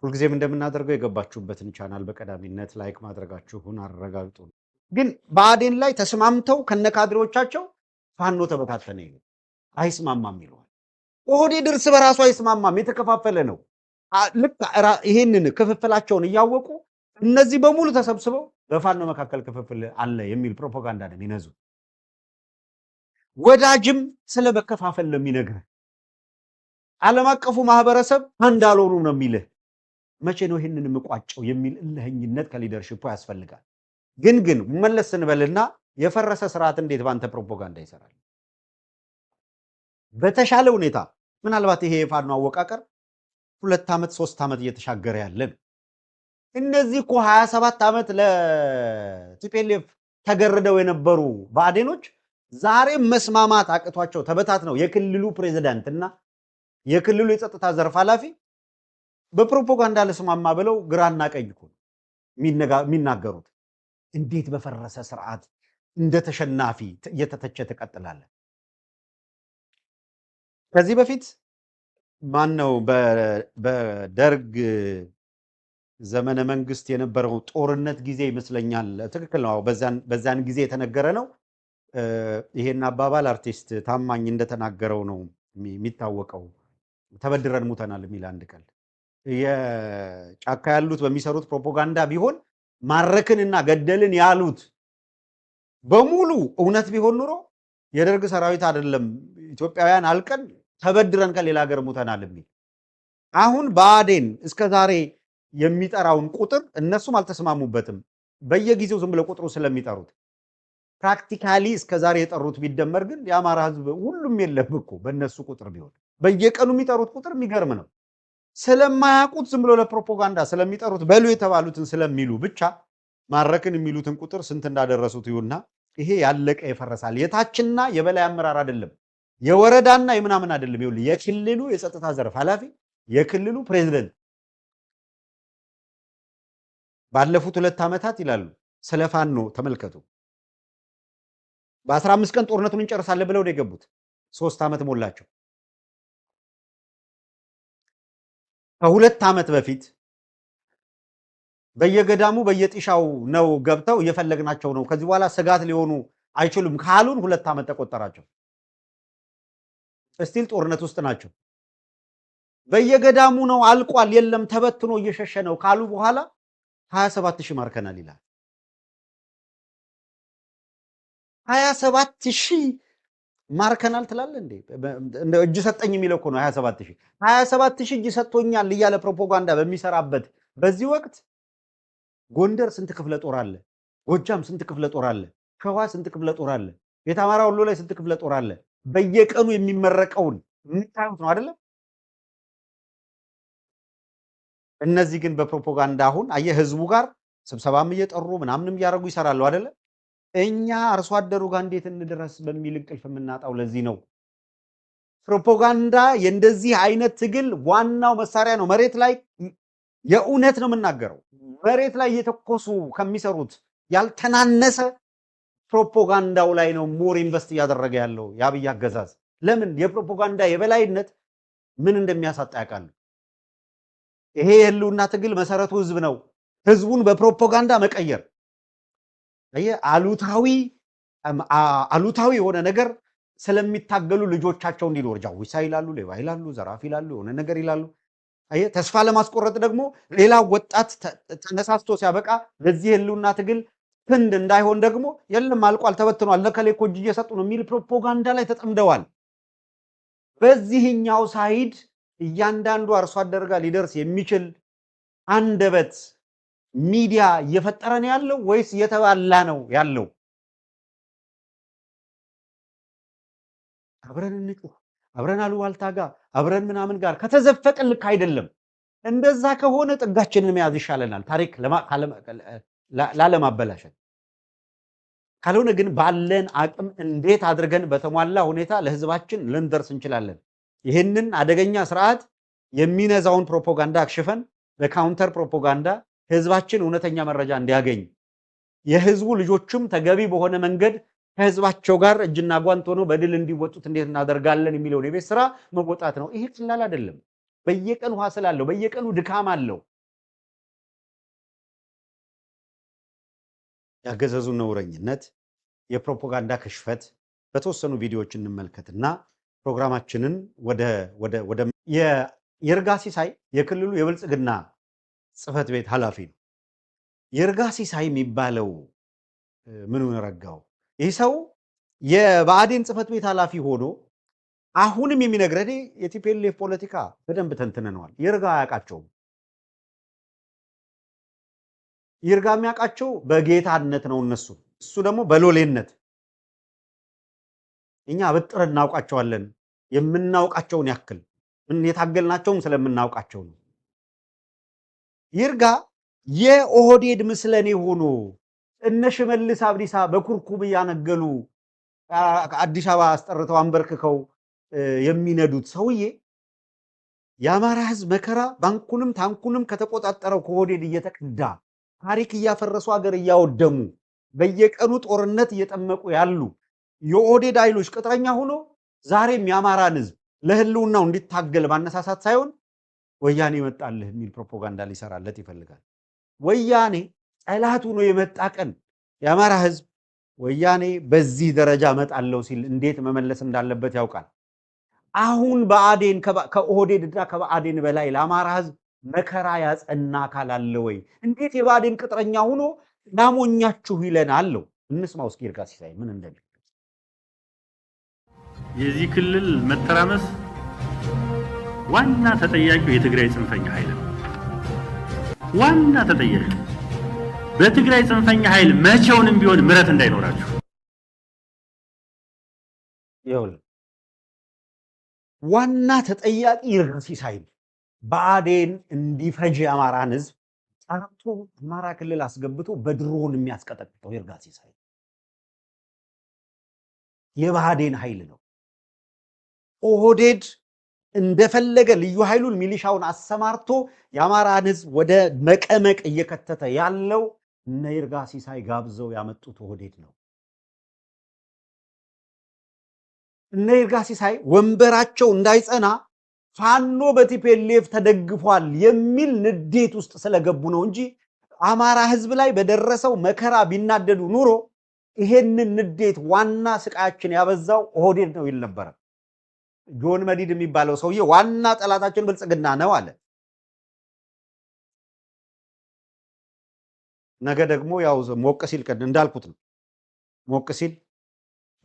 ሁልጊዜም እንደምናደርገው የገባችሁበትን ቻናል በቀዳሚነት ላይክ ማድረጋችሁን አረጋግጡ። ግን ብአዴን ላይ ተስማምተው ከነካድሬዎቻቸው ፋኖ ተበታተነ ይሉ አይስማማም ይለዋል። ኦህዴድ እርስ በራሱ አይስማማም፣ የተከፋፈለ ነው። ልክ ይሄንን ክፍፍላቸውን እያወቁ እነዚህ በሙሉ ተሰብስበው በፋኖ መካከል ክፍፍል አለ የሚል ፕሮፓጋንዳ ነው የሚነዙ። ወዳጅም ስለ መከፋፈል ነው የሚነግርህ። ዓለም አቀፉ ማህበረሰብ አንድ አልሆኑ ነው የሚልህ። መቼ ነው ይህንን የምቋጨው የሚል እልህኝነት ከሊደርሺፑ ያስፈልጋል። ግን መለስ ስንበልና የፈረሰ ስርዓት እንዴት ባንተ ፕሮፓጋንዳ ይሰራል? በተሻለ ሁኔታ ምናልባት ይሄ የፋኖ አወቃቀር 2 ዓመት 3 ዓመት እየተሻገረ ያለን እነዚህ እኮ 27 ዓመት ለቲፒኤልኤፍ ተገርደው የነበሩ ብአዴኖች ዛሬ መስማማት አቅቷቸው ተበታት ነው የክልሉ ፕሬዝዳንትና የክልሉ የጸጥታ ዘርፍ ኃላፊ በፕሮፓጋንዳ ለስማማ ብለው ግራና ቀኝ እኮ የሚናገሩት። እንዴት በፈረሰ ስርዓት እንደ ተሸናፊ እየተተቸ ትቀጥላለህ? ከዚህ በፊት ማነው በደርግ ዘመነ መንግስት የነበረው ጦርነት ጊዜ ይመስለኛል። ትክክል ነው። በዛን ጊዜ የተነገረ ነው። ይሄን አባባል አርቲስት ታማኝ እንደተናገረው ነው የሚታወቀው። ተበድረን ሙተናል የሚል አንድ ቀን የጫካ ያሉት በሚሰሩት ፕሮፓጋንዳ ቢሆን ማረክንና ገደልን ያሉት በሙሉ እውነት ቢሆን ኑሮ የደርግ ሰራዊት አይደለም ኢትዮጵያውያን አልቀን ተበድረን ከሌላ ሀገር ሙተናል የሚል አሁን ብአዴን እስከዛሬ የሚጠራውን ቁጥር እነሱም አልተስማሙበትም። በየጊዜው ዝም ብለው ቁጥሩ ስለሚጠሩት ፕራክቲካሊ እስከዛሬ የጠሩት ቢደመር ግን የአማራ ህዝብ ሁሉም የለም እኮ በእነሱ ቁጥር ቢሆን በየቀኑ የሚጠሩት ቁጥር የሚገርም ነው። ስለማያውቁት ዝም ብሎ ለፕሮፓጋንዳ ስለሚጠሩት በሉ የተባሉትን ስለሚሉ ብቻ ማረክን የሚሉትን ቁጥር ስንት እንዳደረሱት ይሁንና ይሄ ያለቀ ይፈረሳል። የታችና የበላይ አመራር አይደለም፣ የወረዳና የምናምን አይደለም። ይኸውልህ የክልሉ የጸጥታ ዘርፍ ኃላፊ የክልሉ ፕሬዝዳንት ባለፉት 2 ዓመታት ይላሉ ስለ ፋኖ ተመልከቱ። በ15 ቀን ጦርነቱን እንጨርሳለን ብለው ነው የገቡት። 3 ዓመት ሞላቸው። ከ2 ዓመት በፊት በየገዳሙ በየጢሻው ነው ገብተው እየፈለግናቸው ነው፣ ከዚህ በኋላ ስጋት ሊሆኑ አይችሉም ካሉን 2 ዓመት ተቆጠራቸው። እስቲል ጦርነት ውስጥ ናቸው። በየገዳሙ ነው አልቋል፣ የለም ተበትኖ እየሸሸ ነው ካሉ በኋላ 27000 ማርከናል ይላል። 27000 ማርከናል ትላለህ እንዴ? እንደ እጅ ሰጠኝ የሚለው እኮ ነው 27000 27000 እጅ ሰጥቶኛል እያለ ፕሮፓጋንዳ በሚሰራበት በዚህ ወቅት ጎንደር ስንት ክፍለ ጦር አለ? ጎጃም ስንት ክፍለ ጦር አለ? ሸዋ ስንት ክፍለ ጦር አለ? የአማራ ወሎ ላይ ስንት ክፍለ ጦር አለ? በየቀኑ የሚመረቀውን የምታዩት ነው አይደለም? እነዚህ ግን በፕሮፓጋንዳ አሁን አየህ ህዝቡ ጋር ስብሰባም እየጠሩ ምናምንም እያደረጉ ይሰራሉ አይደለ? እኛ አርሶ አደሩ ጋር እንዴት እንድረስ በሚል እንቅልፍ የምናጣው ለዚህ ነው። ፕሮፓጋንዳ የእንደዚህ አይነት ትግል ዋናው መሳሪያ ነው። መሬት ላይ የእውነት ነው የምናገረው። መሬት ላይ እየተኮሱ ከሚሰሩት ያልተናነሰ ፕሮፓጋንዳው ላይ ነው ሞር ኢንቨስት እያደረገ ያለው የአብይ አገዛዝ። ለምን? የፕሮፓጋንዳ የበላይነት ምን እንደሚያሳጣ ያውቃሉ። ይሄ የህልውና ትግል መሰረቱ ህዝብ ነው። ህዝቡን በፕሮፓጋንዳ መቀየር አሉታዊ የሆነ ነገር ስለሚታገሉ ልጆቻቸው እንዲኖር ጃዊሳ ይላሉ፣ ሌባ ይላሉ፣ ዘራፍ ይላሉ፣ የሆነ ነገር ይላሉ። ተስፋ ለማስቆረጥ ደግሞ ሌላ ወጣት ተነሳስቶ ሲያበቃ ለዚህ የህልውና ትግል ክንድ እንዳይሆን ደግሞ የለም አልቋል፣ ተበትኗል፣ ለከሌ እኮ እጅ እየሰጡ ነው የሚል ፕሮፓጋንዳ ላይ ተጠምደዋል። በዚህኛው ሳይድ እያንዳንዱ አርሶ አደር ጋር ሊደርስ የሚችል አንደበት ሚዲያ እየፈጠረ ነው ያለው ወይስ እየተባላ ነው ያለው? አብረን እንጩህ፣ አብረን አሉባልታ ጋር አብረን ምናምን ጋር ከተዘፈቀን ልክ አይደለም። እንደዛ ከሆነ ጥጋችንን መያዝ ይሻለናል፣ ታሪክ ላለማበላሸት። ካልሆነ ግን ባለን አቅም እንዴት አድርገን በተሟላ ሁኔታ ለህዝባችን ልንደርስ እንችላለን? ይህንን አደገኛ ስርዓት የሚነዛውን ፕሮፓጋንዳ አክሽፈን በካውንተር ፕሮፓጋንዳ ህዝባችን እውነተኛ መረጃ እንዲያገኝ የህዝቡ ልጆችም ተገቢ በሆነ መንገድ ከህዝባቸው ጋር እጅና ጓንት ሆነው በድል እንዲወጡት እንዴት እናደርጋለን የሚለውን የቤት ስራ መወጣት ነው። ይሄ ቀላል አይደለም። በየቀኑ ሐሰል አለው፣ በየቀኑ ድካም አለው። ያገዘዙ ነውረኝነት፣ የፕሮፓጋንዳ ክሽፈት በተወሰኑ ቪዲዮዎች እንመልከትና ፕሮግራማችንን ወደ የይርጋ ሲሳይ የክልሉ የብልጽግና ጽህፈት ቤት ኃላፊ ነው። ይርጋ ሲሳይ የሚባለው ምኑ ረጋው ይህ ሰው የብአዴን ጽህፈት ቤት ኃላፊ ሆኖ አሁንም የሚነግረን የቲፒኤልኤፍ ፖለቲካ በደንብ ተንትነነዋል። ይርጋ አያውቃቸውም። ይርጋ የሚያውቃቸው በጌታነት ነው እነሱ፣ እሱ ደግሞ በሎሌነት። እኛ አበጥረን እናውቃቸዋለን፣ የምናውቃቸውን ያክል የታገልናቸውም ስለምናውቃቸው ነው። ይርጋ የኦህዴድ ምስለኔ ሆኖ እነ ሽመልስ አብዲሳ በኩርኩም እያነገሉ አዲስ አበባ አስጠርተው አንበርክከው የሚነዱት ሰውዬ የአማራ ህዝብ መከራ ባንኩንም ታንኩንም ከተቆጣጠረው ከኦህዴድ እየተቀዳ ታሪክ እያፈረሱ ሀገር እያወደሙ በየቀኑ ጦርነት እየጠመቁ ያሉ የኦህዴድ ኃይሎች ቅጥረኛ ሆኖ ዛሬም የአማራን ህዝብ ለህልውናው እንዲታገል ማነሳሳት ሳይሆን ወያኔ ይመጣልህ የሚል ፕሮፓጋንዳ ሊሰራለት ይፈልጋል። ወያኔ ጠላት ሆኖ የመጣ ቀን የአማራ ህዝብ ወያኔ በዚህ ደረጃ መጣለው ሲል እንዴት መመለስ እንዳለበት ያውቃል። አሁን ብአዴን ከኦህዴድና ከብአዴን በላይ ለአማራ ህዝብ መከራ ያጸና አካል አለ ወይ? እንዴት የብአዴን ቅጥረኛ ሆኖ ናሞኛችሁ ይለናል? እንስማው እስኪ ይርጋ ሲሳይ ምን እንደሚል። የዚህ ክልል መተራመስ ዋና ተጠያቂው የትግራይ ጽንፈኛ ኃይል ነው። ዋና ተጠያቂው በትግራይ ጽንፈኛ ኃይል መቼውንም ቢሆን ምረት እንዳይኖራችሁ ይኸውልህ፣ ዋና ተጠያቂ ይርጋ ሲሳይ ብአዴን እንዲፈጅ የአማራን ህዝብ ጠርቶ አማራ ክልል አስገብቶ በድሮን የሚያስቀጠቅጠው ይርጋ ሲሳይ የብአዴን ኃይል ነው። ኦህዴድ እንደፈለገ ልዩ ኃይሉን ሚሊሻውን አሰማርቶ የአማራን ህዝብ ወደ መቀመቅ እየከተተ ያለው እነ ይርጋ ሲሳይ ጋብዘው ያመጡት ኦህዴድ ነው። እነ ይርጋ ሲሳይ ወንበራቸው እንዳይጸና ፋኖ በቲፒኤልኤፍ ተደግፏል የሚል ንዴት ውስጥ ስለገቡ ነው እንጂ አማራ ህዝብ ላይ በደረሰው መከራ ቢናደዱ ኑሮ ይሄንን ንዴት ዋና ስቃያችን ያበዛው ኦህዴድ ነው ይል ነበር። ጆን መዲድ የሚባለው ሰውዬ ዋና ጠላታችን ብልጽግና ነው አለ። ነገ ደግሞ ያው ሞቅ ሲል እንዳልኩት ነው። ሞቅ ሲል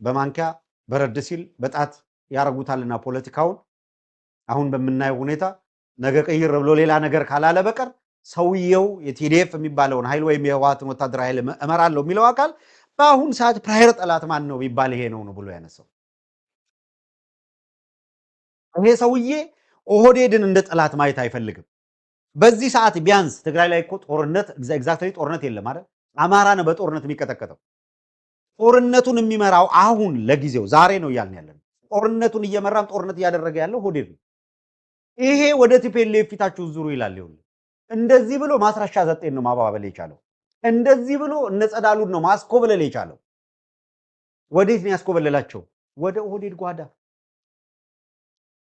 በማንኪያ በረድ ሲል በጣት ያረጉታልና ፖለቲካውን አሁን በምናየው ሁኔታ ነገ ቀይር ብሎ ሌላ ነገር ካላለ በቀር ሰውየው የቲዲኤፍ የሚባለውን ኃይል ወይም የህወሓትን ወታደራዊ ኃይል እመራለሁ የሚለው አካል በአሁን ሰዓት ፕራየር ጠላት ማን ነው ቢባል ይሄ ነው ብሎ ያነሳው። ይሄ ሰውዬ ኦህዴድን እንደ ጠላት ማየት አይፈልግም። በዚህ ሰዓት ቢያንስ ትግራይ ላይ እኮ ጦርነት ኤግዛክትሊ ጦርነት የለም አይደል? አማራ ነው በጦርነት የሚቀጠቀጠው። ጦርነቱን የሚመራው አሁን ለጊዜው ዛሬ ነው እያልን ያለን። ጦርነቱን እየመራን ጦርነት እያደረገ ያለው ኦህዴድ ነው። ይሄ ወደ ቲፒኤልኤፍ ፊታችሁ ዙሩ ይላል። ይኸውልህ እንደዚህ ብሎ ማስረሻ ዘጤን ነው ማባበል የቻለው። እንደዚህ ብሎ እነ ጸዳሉን ነው ማስኮበለል የቻለው። ወዴት ነው ያስኮበለላቸው? ወደ ኦህዴድ ጓዳ።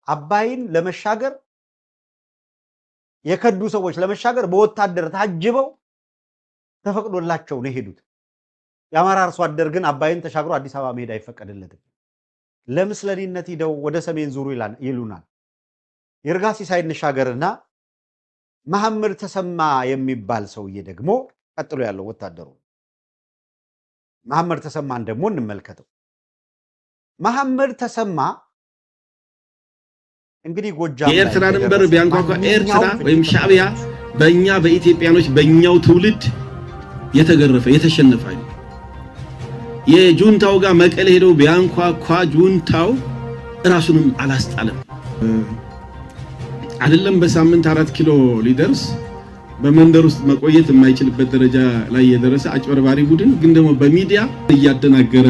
አባይን ለመሻገር የከዱ ሰዎች ለመሻገር በወታደር ታጅበው ተፈቅዶላቸው ነው የሄዱት። የአማራ አርሶ አደር ግን አባይን ተሻግሮ አዲስ አበባ መሄድ አይፈቀድለትም። ለምስለኔነት ሂደው ወደ ሰሜን ዙሩ ይሉናል። ይርጋ ሲሳይ እንሻገርና መሐመድ ተሰማ የሚባል ሰውዬ ደግሞ ቀጥሎ ያለው ወታደሩ መሐመድ ተሰማን ደግሞ እንመልከተው። መሐመድ ተሰማ እንግዲህ ጎጃም የኤርትራ ድንበር ቢያንኳኳ ኤርትራ ወይም ሻዕቢያ በእኛ በኢትዮጵያኖች በእኛው ትውልድ የተገረፈ የተሸነፈ አይደል። የጁንታው ጋር መቀሌ ሄደው ቢያንኳኳ ጁንታው ራሱንም አላስጣለም። አይደለም በሳምንት 4 ኪሎ ሊደርስ በመንደር ውስጥ መቆየት የማይችልበት ደረጃ ላይ የደረሰ አጭበርባሪ ቡድን ግን ደግሞ በሚዲያ እያደናገረ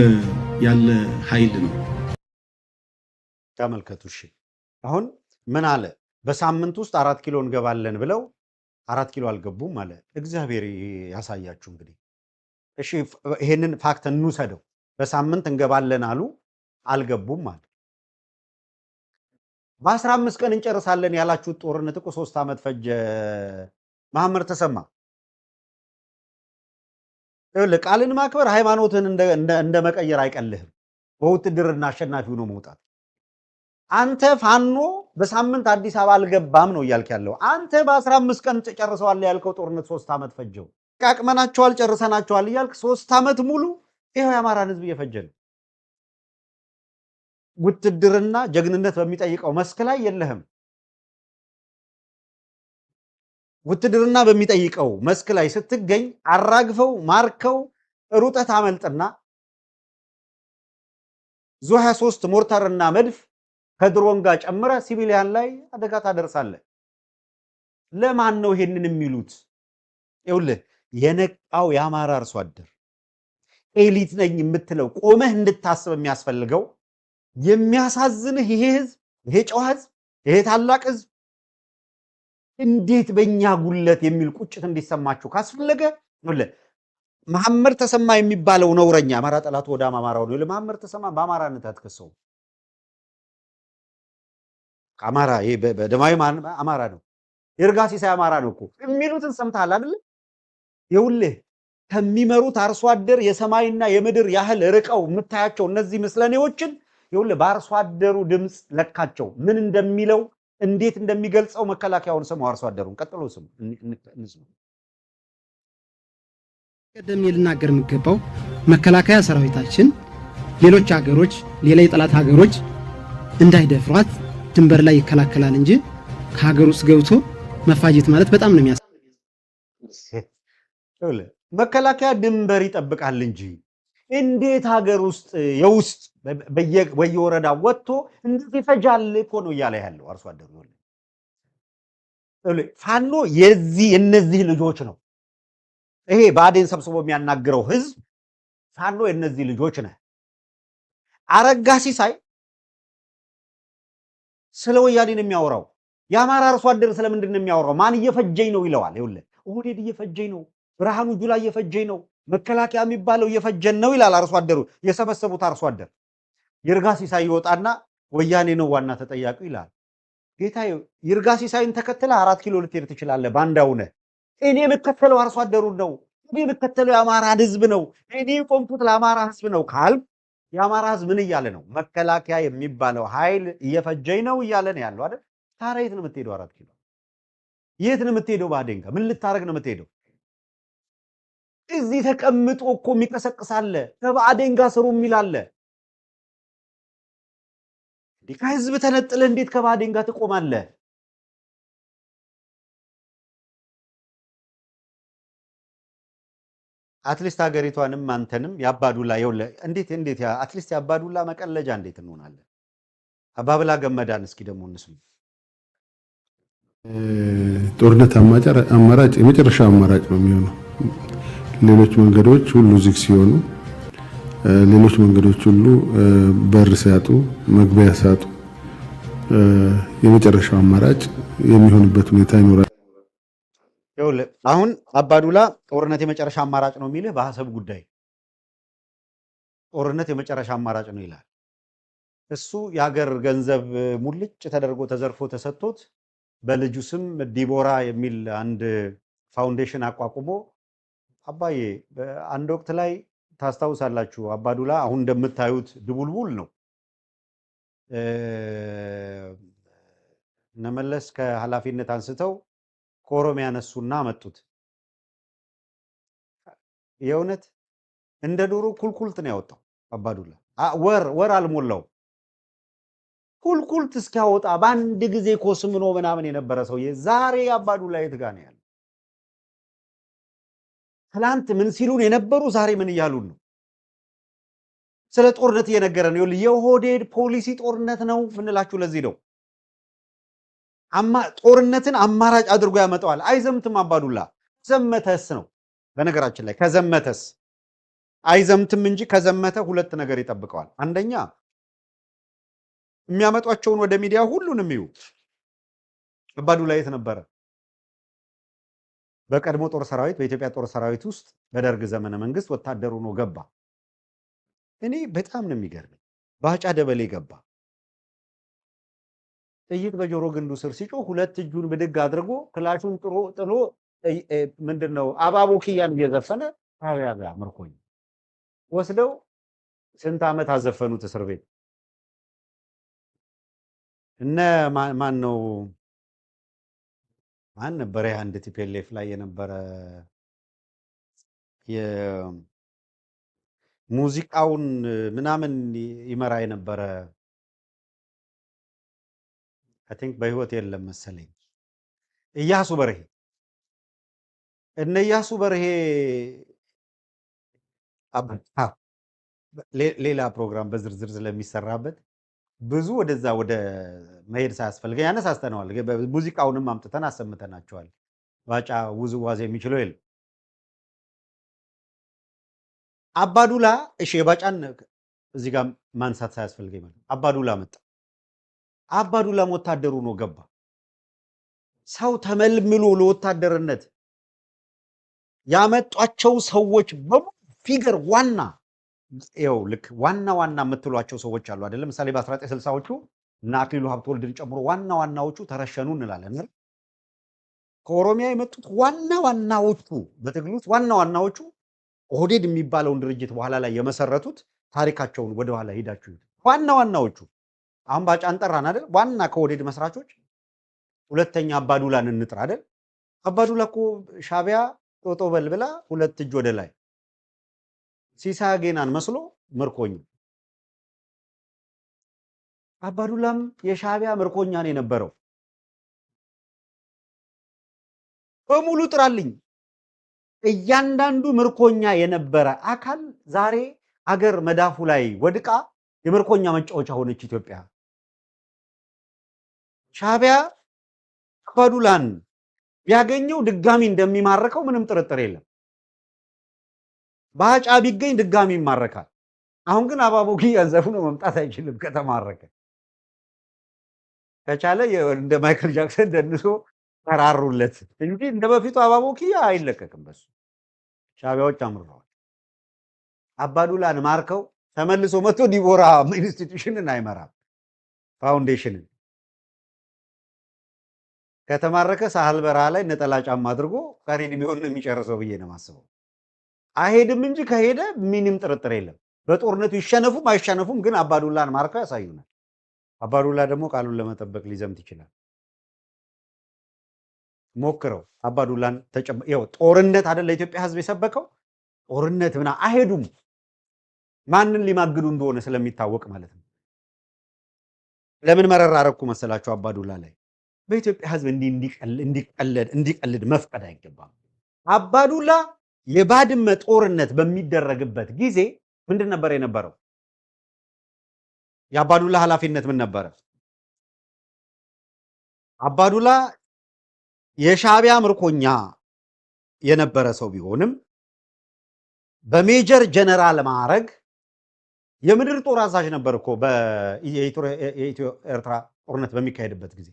ያለ ኃይል ነው። ተመልከቱ። እሺ አሁን ምን አለ? በሳምንት ውስጥ 4 ኪሎ እንገባለን ብለው 4 ኪሎ አልገቡም አለ። እግዚአብሔር ያሳያችሁ እንግዲህ። እሺ ይሄንን ፋክት እንውሰደው። በሳምንት እንገባለን አሉ፣ አልገቡም አለ። በ15 ቀን እንጨርሳለን ያላችሁት ጦርነት እኮ 3 ዓመት ፈጀ። መሐመድ ተሰማ ቃልን ማክበር ሃይማኖትን እንደ መቀየር አይቀልህም። በውትድርና አሸናፊው ነው መውጣት። አንተ ፋኖ በሳምንት አዲስ አበባ አልገባም ነው እያልክ ያለው። አንተ በ15 ቀን ጨርሰዋል ያልከው ጦርነት 3 ዓመት ፈጀው። ቃቅመናቸዋል ጨርሰናቸዋል እያልክ 3 ዓመት ሙሉ ይሄው የአማራን ህዝብ እየፈጀ ነው። ውትድርና ጀግንነት በሚጠይቀው መስክ ላይ የለህም። ውትድርና በሚጠይቀው መስክ ላይ ስትገኝ አራግፈው ማርከው ሩጠት አመልጥና ዙ 23 ሞርታርና መድፍ ከድሮን ጋር ጨምረ ሲቪሊያን ላይ አደጋ ታደርሳለህ። ለማን ነው ይሄንን የሚሉት? ይኸውልህ የነቃው የአማራ አርሶ አደር ኤሊት ነኝ የምትለው ቆመህ እንድታስብ የሚያስፈልገው የሚያሳዝንህ ይሄ ህዝብ፣ ይሄ ጨዋ ህዝብ፣ ይሄ ታላቅ ህዝብ እንዴት በእኛ ጉለት የሚል ቁጭት እንዲሰማችሁ ካስፈለገ መሐመድ ተሰማ የሚባለው ነውረኛ አማራ ጠላት ወደ አማራው ነው። ለመሐመድ ተሰማ በአማራነት አትከሰው። አማራ ይሄ በደማዊ አማራ ነው። ይርጋ ሲሳይ አማራ ነው እኮ የሚሉትን ሰምተሃል አይደል? ይኸውልህ ከሚመሩት አርሶ አደር የሰማይና የምድር ያህል ርቀው የምታያቸው እነዚህ ምስለኔዎችን ይኸውልህ በአርሶ አደሩ ድምፅ ለካቸው። ምን እንደሚለው እንዴት እንደሚገልጸው መከላከያውን ስሙ። አርሶ አደሩን ቀጥሎ ስሙ። ቀደም ልናገር የሚገባው መከላከያ ሰራዊታችን ሌሎች ሀገሮች ሌላ የጠላት ሀገሮች እንዳይደፍሯት ድንበር ላይ ይከላከላል እንጂ ከሀገር ውስጥ ገብቶ መፋጀት ማለት በጣም ነው መከላከያ ድንበር ይጠብቃል እንጂ እንዴት ሀገር ውስጥ የውስጥ በየወረዳ ወጥቶ እንዴት ይፈጃል እኮ ነው እያለ ያለው አርሶ አደሩ። ፋኖ የነዚህ ልጆች ነው። ይሄ ባዴን ሰብስቦ የሚያናግረው ህዝብ ፋኖ የነዚህ ልጆች ነው። አረጋ ሲሳይ ስለ ወያኔ ነው የሚያወራው። የአማራ አርሶ አደር ስለምንድን ነው የሚያወራው? ማን እየፈጀኝ ነው ይለዋል። ይኸውልህ ኦህዴድ እየፈጀኝ ነው፣ ብርሃኑ ጁላ እየፈጀኝ ነው፣ መከላከያ የሚባለው እየፈጀን ነው ይላል አርሶ አደሩ። የሰበሰቡት አርሶ አደር ይርጋ ሲሳይ ይወጣና ወያኔ ነው ዋና ተጠያቂው ይላል። ጌታዬ ይርጋ ሲሳይን ተከትለ 4 ኪሎ ልትሄድ ትችላለህ። ባንዳው ነህ። እኔ የምከተለው አርሶ አደሩን ነው። እኔ የምከተለው የአማራን ህዝብ ነው። እኔ ቆምኩት ለአማራ ህዝብ ነው ካል የአማራ ህዝብ ምን እያለ ነው? መከላከያ የሚባለው ኃይል እየፈጀኝ ነው እያለ ነው ያለው አይደል? ታዲያ የት ነው የምትሄደው? 4 ኪሎ የት ነው የምትሄደው? ብአዴን ጋር ምን ልታረግ ነው የምትሄደው? እዚህ ተቀምጦ እኮ የሚቀሰቅሳለ ከብአዴን ጋር ስሩ የሚላለ። ከህዝብ ተነጥለ እንዴት ከብአዴን ጋር ትቆማለህ? አትሊስት ሀገሪቷንም አንተንም ያባዱላ ይኸውልህ እንዴት አትሊስት ያባዱላ መቀለጃ እንዴት እንሆናለን? አባብላ ገመዳን እስኪ ደግሞ እንስሙ። ጦርነት አማራጭ የመጨረሻ አማራጭ ነው የሚሆነው። ሌሎች መንገዶች ሁሉ ዝግ ሲሆኑ፣ ሌሎች መንገዶች ሁሉ በር ሲያጡ፣ መግቢያ ሲያጡ የመጨረሻው አማራጭ የሚሆንበት ሁኔታ ይኖራል። ይኸውልህ አሁን አባዱላ ጦርነት የመጨረሻ አማራጭ ነው የሚልህ በሐሰብ ጉዳይ ጦርነት የመጨረሻ አማራጭ ነው ይላል። እሱ የሀገር ገንዘብ ሙልጭ ተደርጎ ተዘርፎ ተሰጥቶት በልጁ ስም ዲቦራ የሚል አንድ ፋውንዴሽን አቋቁሞ አባዬ በአንድ ወቅት ላይ ታስታውሳላችሁ፣ አባዱላ አሁን እንደምታዩት ድቡልቡል ነው። እነመለስ ከኃላፊነት አንስተው ከኦሮሚያ ነሱና መጡት። የእውነት እንደ ዶሮ ኩልኩልት ነው ያወጣው አባዱላ። ወር አልሞላው ኩልኩልት እስኪያወጣ በአንድ ጊዜ ኮስምኖ ምናምን የነበረ ሰውዬ ዛሬ አባዱላ የት ጋር ነው ያለው? ትላንት ምን ሲሉን የነበሩ ዛሬ ምን እያሉን ነው? ስለ ጦርነት እየነገረን ነው። የኦህዴድ ፖሊሲ ጦርነት ነው ምንላችሁ ለዚህ ነው። ጦርነትን አማራጭ አድርጎ ያመጣዋል። አይዘምትም አባዱላ። ዘመተስ ነው በነገራችን ላይ ከዘመተስ አይዘምትም እንጂ ከዘመተ ሁለት ነገር ይጠብቀዋል። አንደኛ የሚያመጧቸውን ወደ ሚዲያ ሁሉንም ይዩ። አባዱላ የት ነበረ? በቀድሞ ጦር ሰራዊት በኢትዮጵያ ጦር ሰራዊት ውስጥ በደርግ ዘመነ መንግስት ወታደሩ ነው ገባ። እኔ በጣም ነው የሚገርመኝ። ባጫ ደበሌ ገባ። ጥይት በጆሮ ግንዱ ስር ሲጮህ ሁለት እጁን ብድግ አድርጎ ክላሹን ጥሎ ምንድነው አባቦ ኪያን እየዘፈነ ሻዕቢያ ጋር ምርኮኛ ወስደው ስንት ዓመት አዘፈኑት እስር ቤት። እነ ማን ነው ማን ነበር አንድ ቲፒኤልኤፍ ላይ የነበረ የሙዚቃውን ምናምን ይመራ የነበረ አይ ቲንክ በህይወት የለም መሰለኝ ኢያሱ በርሄ። እነ ኢያሱ በርሄ ሌላ ፕሮግራም በዝርዝር ስለሚሰራበት ብዙ ወደዛ ወደ መሄድ ሳያስፈልገኝ ያነሳስተነዋል። ሙዚቃውንም አምጥተን አሰምተናቸዋል። ባጫ ውዝዋዜ የሚችለው የለም። አባዱላ እሺ፣ የባጫን እዚህ ጋር ማንሳት ሳያስፈልገኝ ማለት አባዱላ መጣ። አባዱላም ወታደሩ ነው ገባ። ሰው ተመልምሎ ለወታደርነት ያመጧቸው ሰዎች በሙሉ ፊገር ዋና ይኸው ልክ ዋና የምትሏቸው ሰዎች አሉ አይደለም። ምሳሌ በ1960ዎቹ እና አክሊሉ ሀብተወልድን ጨምሮ ዋናዎቹ ተረሸኑ እንላለን። ከኦሮሚያ የመጡት ዋናዎቹ በትግል ውስጥ ዋናዎቹ ኦህዴድ የሚባለውን ድርጅት በኋላ ላይ የመሰረቱት ታሪካቸውን ወደኋላ ሄዳችሁ ዋናዎቹ አሁን ባጫን ጠራን አይደል? ዋና ከኦህዴድ መስራቾች ሁለተኛ አባዱላን እንጥራ አይደል? አባዱላ እኮ ሻዕቢያ ጦጦ በልብላ ሁለት እጅ ወደ ላይ ሲሳይ ጌናን መስሎ ምርኮኛ። አባዱላም የሻዕቢያ ምርኮኛ ነው የነበረው። በሙሉ ጥራልኝ። እያንዳንዱ ምርኮኛ የነበረ አካል ዛሬ አገር መዳፉ ላይ ወድቃ የምርኮኛ መጫወቻ ሆነች ኢትዮጵያ። ሻዕቢያ አባዱላን ቢያገኘው ድጋሚ እንደሚማርከው ምንም ጥርጥር የለም። ባጫ ቢገኝ ድጋሚ ይማረካል። አሁን ግን አባቦኪያ ዘፍኖ መምጣት አይችልም ከተማረከ። ከቻለ እንደ ማይክል ጃክሰን ደንሶ ተራሩለት እንጂ እንደ በፊቱ አባቦኪያ አይለቀቅም። በሱ ሻዕቢያዎች አምርረዋል። አባዱላን ማርከው ተመልሶ መጥቶ ዲቦራ ኢንስቲትዩሽንን አይመራም፣ ፋውንዴሽንን ከተማረከ ሳህል በረሃ ላይ ነጠላ ጫማ አድርጎ ቀሪን ቢሆን የሚጨርሰው ብዬ ነው የማስበው። አይሄድም እንጂ ከሄደ ምንም ጥርጥር የለም። በጦርነቱ ይሸነፉም አይሸነፉም ግን አባዱላን ማርከው ያሳዩናል። አባዱላ ደግሞ ቃሉን ለመጠበቅ ሊዘምት ይችላል። ሞክረው አባዱላን ጦርነት አይደል ለኢትዮጵያ ሕዝብ የሰበከው ጦርነት ምና አይሄዱም። ማንን ሊማግዱ እንደሆነ ስለሚታወቅ ማለት ነው። ለምን መረራ አረኩ መሰላችሁ? አባዱላ ላይ በኢትዮጵያ ሕዝብ እንዲቀልድ መፍቀድ አይገባም። አባዱላ የባድመ ጦርነት በሚደረግበት ጊዜ ምንድን ነበር የነበረው? የአባዱላ ኃላፊነት ምን ነበረ? አባዱላ የሻዕቢያ ምርኮኛ የነበረ ሰው ቢሆንም በሜጀር ጀነራል ማዕረግ የምድር ጦር አዛዥ ነበር እኮ የኢትዮ ኤርትራ ጦርነት በሚካሄድበት ጊዜ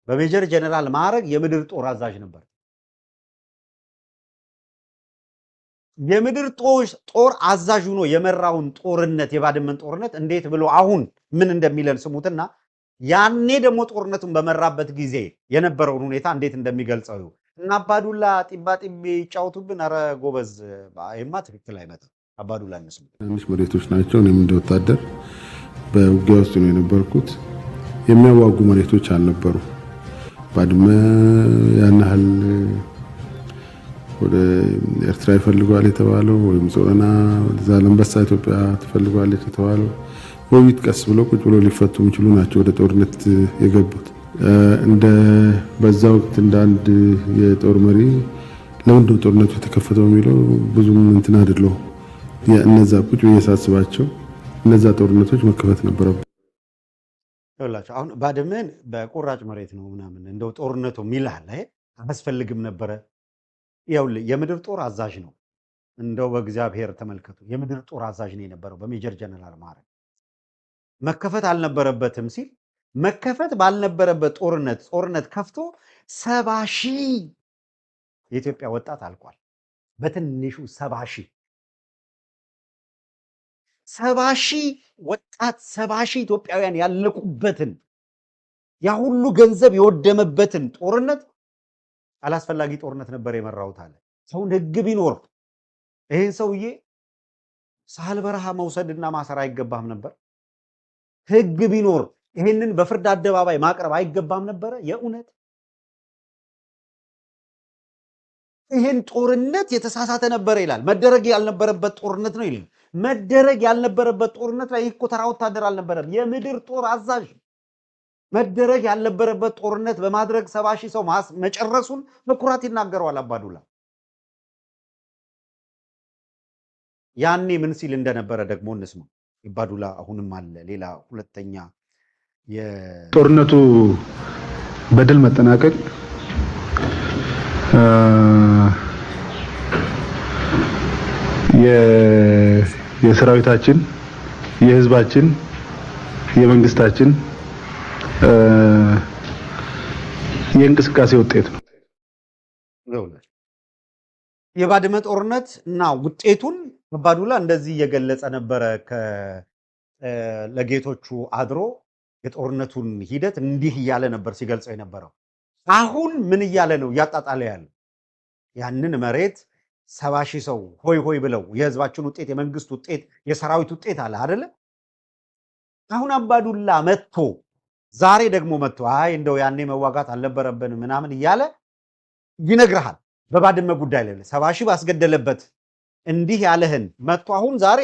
በሜጀር ጀነራል ማዕረግ የምድር ጦር አዛዥ ነበር። የምድር ጦር አዛዥ ሆኖ የመራውን ጦርነት የባድመን ጦርነት እንዴት ብሎ አሁን ምን እንደሚለን ስሙትና ያኔ ደግሞ ጦርነቱን በመራበት ጊዜ የነበረውን ሁኔታ እንዴት እንደሚገልጸው እና አባዱላ ጢባጢቤ ይጫወቱብን። ኧረ ጎበዝ ይማ ትክክል አይመጣም። አባዱላ እነሱ ትንሽ መሬቶች ናቸው። እኔም እንደ ወታደር በውጊያ ውስጥ ነው የነበርኩት። የሚያዋጉ መሬቶች አልነበሩ። ባድመ ያን ያህል ወደ ኤርትራ ይፈልጓል የተባለው ወይም ጾረና ዛላምበሳ ኢትዮጵያ ትፈልጓለች የተባለው ውይይት ቀስ ብሎ ቁጭ ብሎ ሊፈቱ የሚችሉ ናቸው ወደ ጦርነት የገቡት። እንደ በዛ ወቅት እንደ አንድ የጦር መሪ ለምንድነው ጦርነቱ የተከፈተው የሚለው ብዙም እንትን አይደለው። እነዛ ቁጭ ብዬ ሳስባቸው እነዛ ጦርነቶች መከፈት ነበረባቸው። ይኸውላችሁ አሁን ባድመን በቁራጭ መሬት ነው ምናምን እንደው ጦርነቱ ሚላል ላይ አያስፈልግም ነበረ። ይኸውልህ የምድር ጦር አዛዥ ነው። እንደው በእግዚአብሔር ተመልከቱ፣ የምድር ጦር አዛዥ ነው የነበረው በሜጀር ጀነራል ማዕረግ። መከፈት አልነበረበትም ሲል መከፈት ባልነበረበት ጦርነት ከፍቶ 70 ሺህ የኢትዮጵያ ወጣት አልቋል። በትንሹ 70 ሺህ ወጣት 70 ሺህ ኢትዮጵያውያን ያለቁበትን ያ ሁሉ ገንዘብ የወደመበትን ጦርነት አላስፈላጊ ጦርነት ነበር የመራሁት አለ። ሰውን ህግ ቢኖር ይሄን ሰውዬ ሳህል በረሃ መውሰድና ማሰር አይገባም ነበር? ህግ ቢኖር ይሄንን በፍርድ አደባባይ ማቅረብ አይገባም ነበር? የእውነት ይሄን ጦርነት የተሳሳተ ነበር ይላል። መደረግ ያልነበረበት ጦርነት ነው ይላል። መደረግ ያልነበረበት ጦርነት ላይ እኮ ተራ ወታደር አልነበረም፣ የምድር ጦር አዛዥ። መደረግ ያልነበረበት ጦርነት በማድረግ 70,000 ሰው መጨረሱን በኩራት ይናገረዋል አባዱላ። ያኔ ምን ሲል እንደነበረ ደግሞ እንስማ። አባዱላ አሁንም አለ ሌላ ሁለተኛ ጦርነቱ በድል መጠናቀቅ የሰራዊታችን፣ የህዝባችን፣ የመንግስታችን የእንቅስቃሴ ውጤት ነው። የባድመ ጦርነት እና ውጤቱን አባዱላ እንደዚህ እየገለጸ ነበረ። ለጌቶቹ አድሮ የጦርነቱን ሂደት እንዲህ እያለ ነበር ሲገልጸው የነበረው። አሁን ምን እያለ ነው እያጣጣለ ያለው? ያንን መሬት 70,000 ሰው ሆይ ሆይ ብለው የህዝባችን ውጤት፣ የመንግስት ውጤት፣ የሰራዊት ውጤት አለ አይደለ? አሁን አባዱላ መጥቶ ዛሬ ደግሞ መጥቶ አይ እንደው ያኔ መዋጋት አልነበረብን ምናምን እያለ ይነግርሃል። በባድመ ጉዳይ ላይ 70,000 ባስገደለበት እንዲህ ያለህን መጥቶ አሁን ዛሬ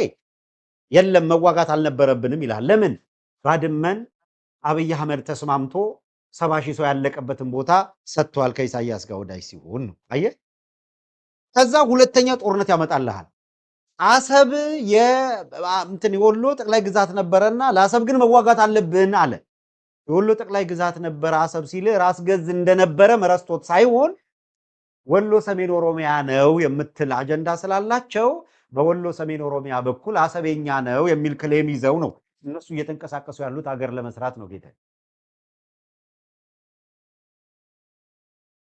የለም መዋጋት አልነበረብንም ይላል። ለምን? ባድመን አብይ አህመድ ተስማምቶ 70,000 ሰው ያለቀበትን ቦታ ሰጥቷል ከኢሳያስ ጋር ወዳጅ ሲሆን ነው። አየህ፣ ከዛ ሁለተኛ ጦርነት ያመጣልሃል። አሰብ የወሎ ጠቅላይ ግዛት ነበረና ለአሰብ ግን መዋጋት አለብን አለ። የወሎ ጠቅላይ ግዛት ነበረ አሰብ ሲል ራስ ገዝ እንደነበረ መረስቶት ሳይሆን ወሎ ሰሜን ኦሮሚያ ነው የምትል አጀንዳ ስላላቸው በወሎ ሰሜን ኦሮሚያ በኩል አሰበኛ ነው የሚል ክሌም ይዘው ነው እነሱ እየተንቀሳቀሱ ያሉት ሀገር ለመስራት ነው ጌታ።